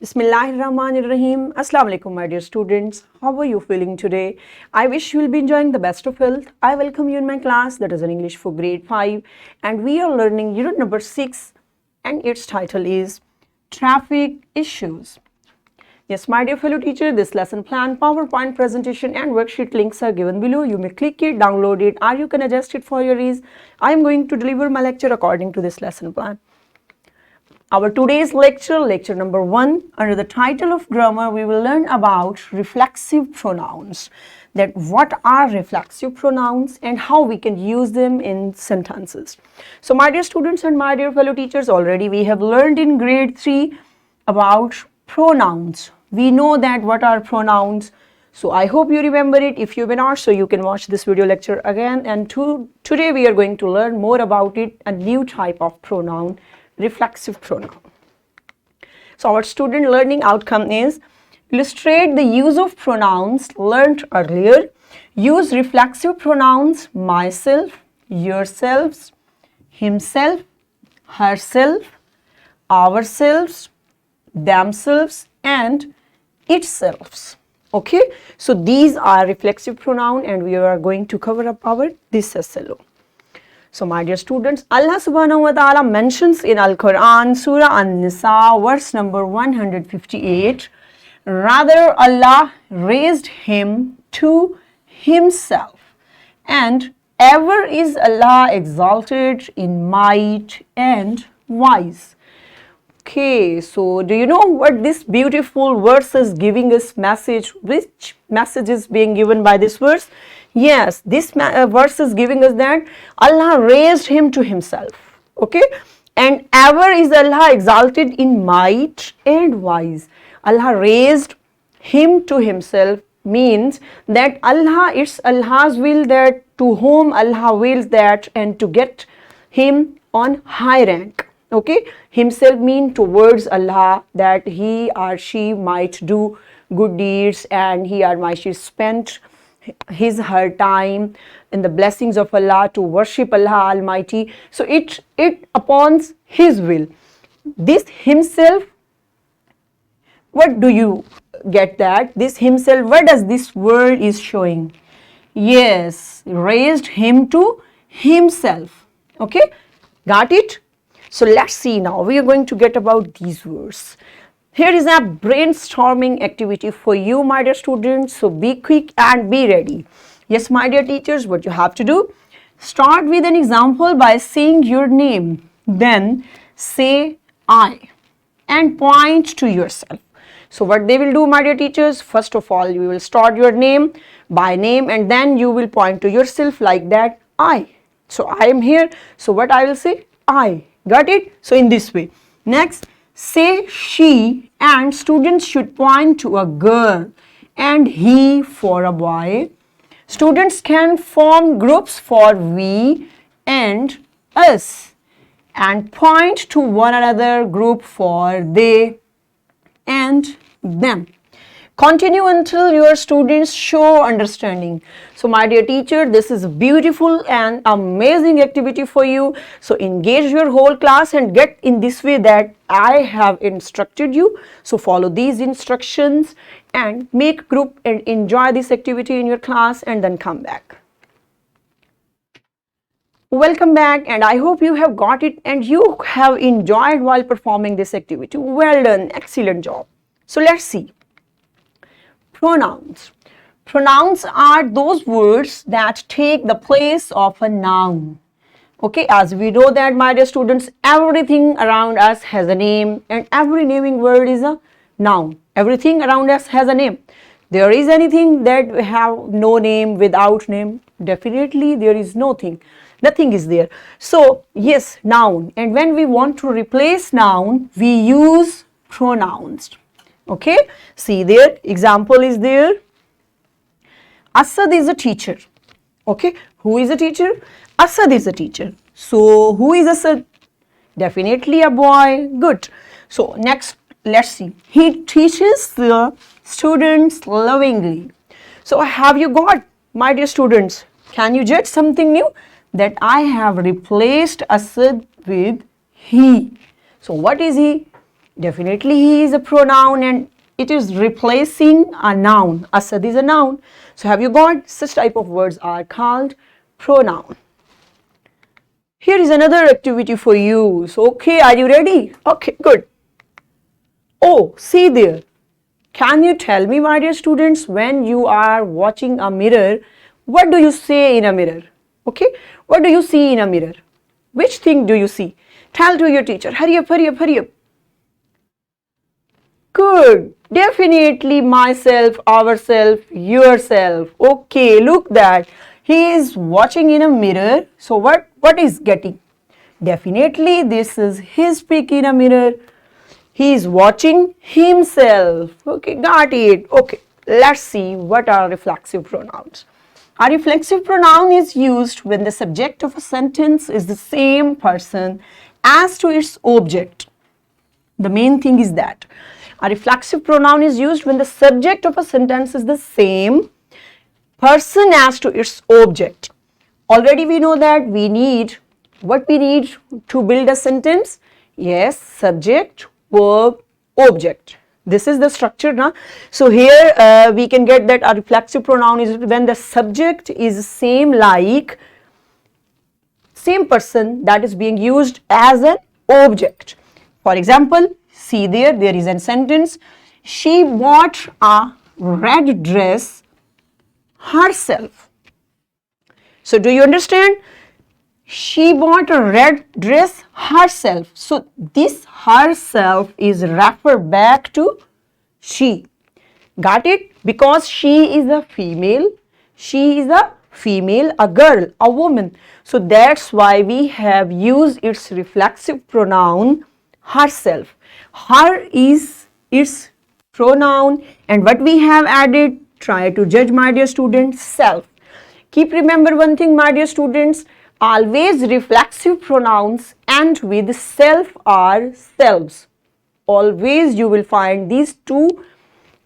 Bismillahirrahmanirrahim. Assalamu alaikum, my dear students. How are you feeling today? I wish you will be enjoying the best of health. I welcome you in my class, that is in English for grade 5, and we are learning unit number 6, and its title is Traffic Issues. Yes, my dear fellow teacher, this lesson plan, PowerPoint presentation and worksheet links are given below. You may click it, download it, or you can adjust it for your ease. I am going to deliver my lecture according to this lesson plan. Our today's lecture, lecture number 1, under the title of grammar, we will learn about reflexive pronouns. That what are reflexive pronouns and how we can use them in sentences. So my dear students and my dear fellow teachers, already we have learned in grade 3 about pronouns. We know that what are pronouns. So I hope you remember it. If you may not, so you can watch this video lecture again. And today we are going to learn more about it, a new type of pronoun, reflexive pronoun. So our student learning outcome is illustrate the use of pronouns learnt earlier. Use reflexive pronouns myself, yourselves, himself, herself, ourselves, themselves, and itself. Okay, so these are reflexive pronoun and we are going to cover up our this SLO. So my dear students, Allah subhanahu wa ta'ala mentions in Al-Quran, Surah An-Nisa, verse number 158, rather Allah raised him to himself, and ever is Allah exalted in might and wise. Okay, so do you know what this beautiful verse is giving us message? Which message is being given by this verse? Yes, this verse is giving us that Allah raised him to himself. Okay, and ever is Allah exalted in might and wise. Allah raised him to himself means that Allah, it's Allah's will that to whom Allah wills that and to get him on high rank. Okay, himself mean towards Allah that he or she might do good deeds and he or she spent her time in the blessings of Allah to worship Allah Almighty. So it upon his will. This himself, what do you get that? This himself, what does this word is showing? Yes, raised him to himself. Okay, got it? So let's see now. We are going to get about these words. Here is a brainstorming activity for you, my dear students. So be quick and be ready. Yes, my dear teachers, what you have to do? Start with an example by saying your name. Then say I and point to yourself. So what they will do, my dear teachers, first of all, you will start your name by name and then you will point to yourself like that, I. So I am here. So what I will say? I. Got it? So in this way. Next, say she, and students should point to a girl and he for a boy. Students can form groups for we and us and point to one another group for they and them. Continue until your students show understanding. So my dear teacher, this is a beautiful and amazing activity for you. So engage your whole class and get in this way that I have instructed you. So follow these instructions and make group and enjoy this activity in your class and then come back. Welcome back, and I hope you have got it and you have enjoyed while performing this activity. Well done, excellent job. So let's see. Pronouns. Pronouns are those words that take the place of a noun. Okay, as we know that, my dear students, everything around us has a name and every naming word is a noun. Everything around us has a name. There is anything that have no name, without name? Definitely there is nothing. Nothing is there. So yes, noun. And when we want to replace noun, we use pronouns. Okay, see there, example is there. Asad is a teacher. Okay, who is a teacher? Asad is a teacher. So who is Asad? Definitely a boy. Good. So next, let's see. He teaches the students lovingly. So have you got, my dear students, can you judge something new? That I have replaced Asad with he. So what is he? Definitely he is a pronoun and it is replacing a noun. Asad is a noun. So have you got such type of words are called pronoun. Here is another activity for you. So okay, are you ready? Okay, good. Oh, see there. Can you tell me, my dear students, when you are watching a mirror, what do you say in a mirror? Okay, what do you see in a mirror? Which thing do you see? Tell to your teacher. Hurry up, hurry up, hurry up. Good. Definitely myself, ourself, yourself. Okay, look that. He is watching in a mirror. So what is getting? Definitely this is his pic in a mirror. He is watching himself. Okay, got it. Okay, let's see what are reflexive pronouns. A reflexive pronoun is used when the subject of a sentence is the same person as to its object. The main thing is that a reflexive pronoun is used when the subject of a sentence is the same person as to its object. Already we know that we need, what we need to build a sentence? Yes, subject, verb, object. This is the structure now. So here we can get that a reflexive pronoun is when the subject is same like same person that is being used as an object. For example, see there is a sentence. She bought a red dress herself. So do you understand? She bought a red dress herself. So this herself is referred back to she. Got it? Because she is a female. She is a female, a girl, a woman. So that's why we have used its reflexive pronoun herself. Her is its pronoun, and what we have added, try to judge, my dear students, self. Keep remember one thing, my dear students, always reflexive pronouns end with self or selves. Always you will find these two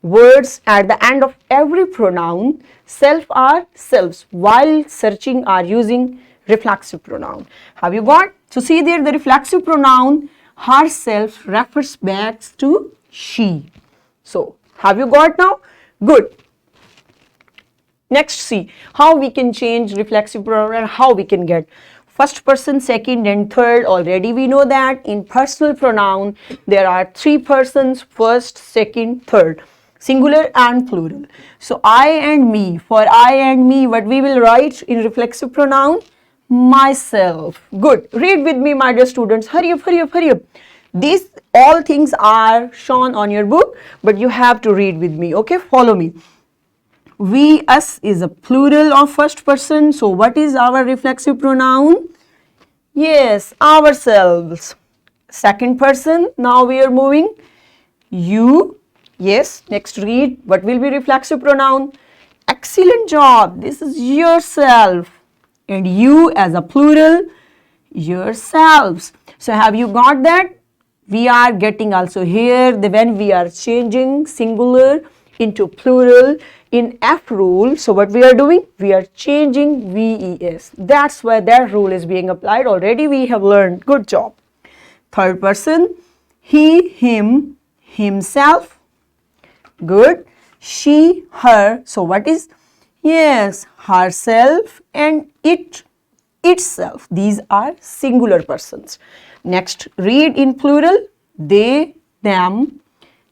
words at the end of every pronoun, self or selves, while searching or using reflexive pronoun. Have you got? So see there, the reflexive pronoun herself refers back to she. So have you got now? Good. Next, see how we can change reflexive pronoun and how we can get first person, second and third. Already we know that in personal pronoun there are three persons, first, second, third, singular and plural. So I and me, for I and me, what we will write in reflexive pronoun? Myself. Good. Read with me, my dear students. Hurry up, hurry up, hurry up. These all things are shown on your book, but you have to read with me. Okay, follow me. We, us is a plural of first person. So what is our reflexive pronoun? Yes, ourselves. Second person, now we are moving. You, yes, next read. What will be reflexive pronoun? Excellent job. This is yourself. And you as a plural, yourselves. So have you got that? We are getting also here, when we are changing singular into plural in F rule. So what we are doing? We are changing VES. That's why that rule is being applied. Already we have learned. Good job. Third person, he, him, himself. Good. She, her. So what is? Yes, herself and it, itself. These are singular persons. Next, read in plural. They, them.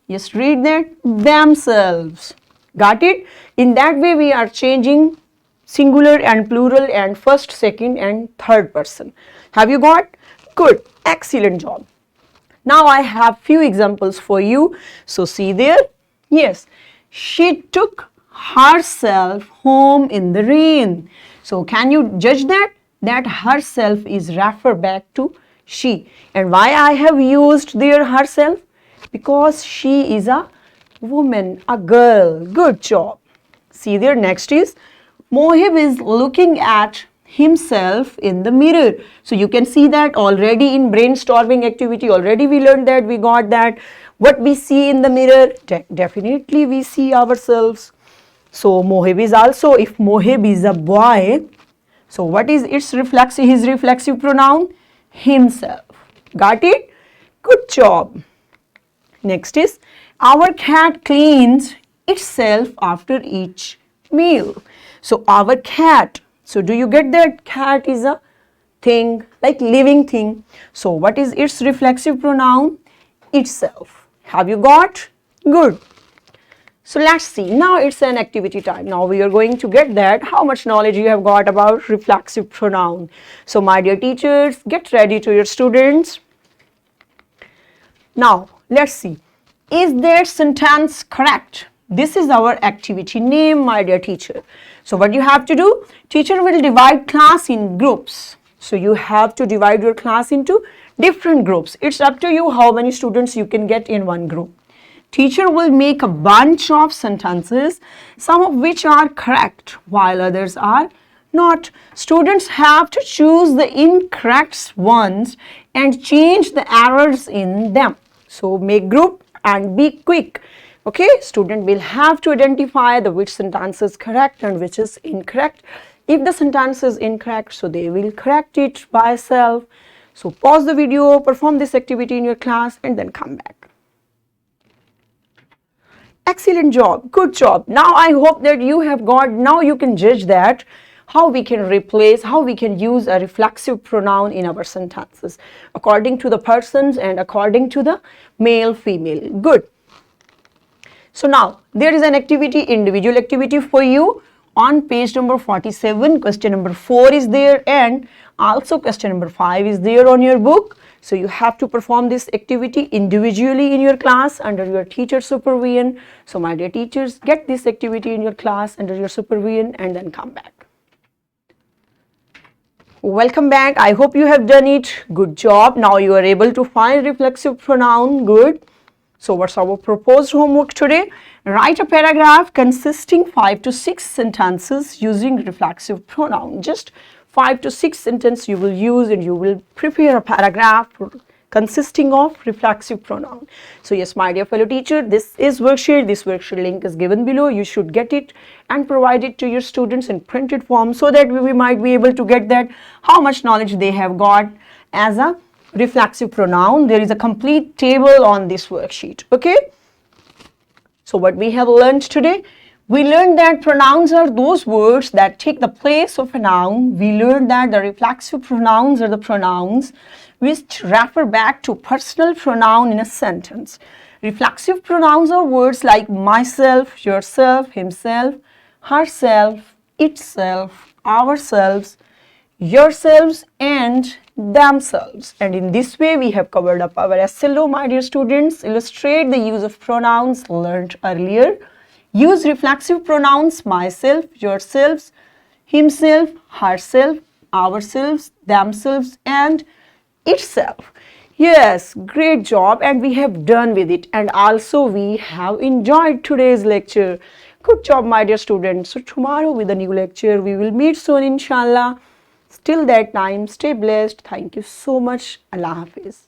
Yes, read that. Themselves. Got it? In that way, we are changing singular and plural and first, second and third person. Have you got? Good. Excellent job. Now, I have few examples for you. So, see there. Yes, she took herself home in the rain. So, can you judge that? That herself is referred back to she. And why I have used there herself? Because she is a woman, a girl. Good job. See there, next is Mohib is looking at himself in the mirror. So you can see that already in brainstorming activity. Already we learned that, we got that. What we see in the mirror? Definitely we see ourselves. So Mohib is also, if Mohib is a boy, so what is its reflexive, his reflexive pronoun? Himself. Got it? Good job. Next is, our cat cleans itself after each meal. So our cat, so do you get that? Cat is a thing, like living thing. So what is its reflexive pronoun? Itself. Have you got? Good. So let's see. Now it's an activity time. Now we are going to get that how much knowledge you have got about reflexive pronoun. So my dear teachers, get ready to your students. Now let's see. Is their sentence correct? This is our activity name, my dear teacher. So what you have to do? Teacher will divide class in groups. So you have to divide your class into different groups. It's up to you how many students you can get in one group. Teacher will make a bunch of sentences, some of which are correct while others are not. Students have to choose the incorrect ones and change the errors in them. So make group and be quick. Okay, student will have to identify the which sentence is correct and which is incorrect. If the sentence is incorrect, so they will correct it by self. So pause the video, perform this activity in your class and then come back. Excellent job, good job. Now I hope that you have got, now you can judge that how we can replace, how we can use a reflexive pronoun in our sentences according to the persons and according to the male, female. Good. So now there is an activity, individual activity for you on page number 47. Question number 4 is there and also question number 5 is there on your book. So you have to perform this activity individually in your class under your teacher supervision. So my dear teachers, get this activity in your class under your supervision and then come back. Welcome back. I hope you have done it. Good job. Now you are able to find reflexive pronoun. Good. So what's our proposed homework today? Write a paragraph consisting 5 to 6 sentences using reflexive pronoun. Just 5 to 6 sentences you will use and you will prepare a paragraph consisting of reflexive pronoun. So yes, my dear fellow teacher, this is worksheet. This worksheet link is given below. You should get it and provide it to your students in printed form so that we might be able to get that how much knowledge they have got as a reflexive pronoun. There is a complete table on this worksheet. Okay. So what we have learned today? We learned that pronouns are those words that take the place of a noun. We learned that the reflexive pronouns are the pronouns which refer back to personal pronoun in a sentence. Reflexive pronouns are words like myself, yourself, himself, herself, itself, ourselves, yourselves and themselves. And in this way we have covered up our SLO, my dear students. Illustrate the use of pronouns learned earlier. Use reflexive pronouns myself, yourselves, himself, herself, ourselves, themselves and itself. Yes, great job and we have done with it and also we have enjoyed today's lecture. Good job, my dear students. So tomorrow with a new lecture we will meet soon, inshallah. Till that time, stay blessed. Thank you so much. Allah Hafiz.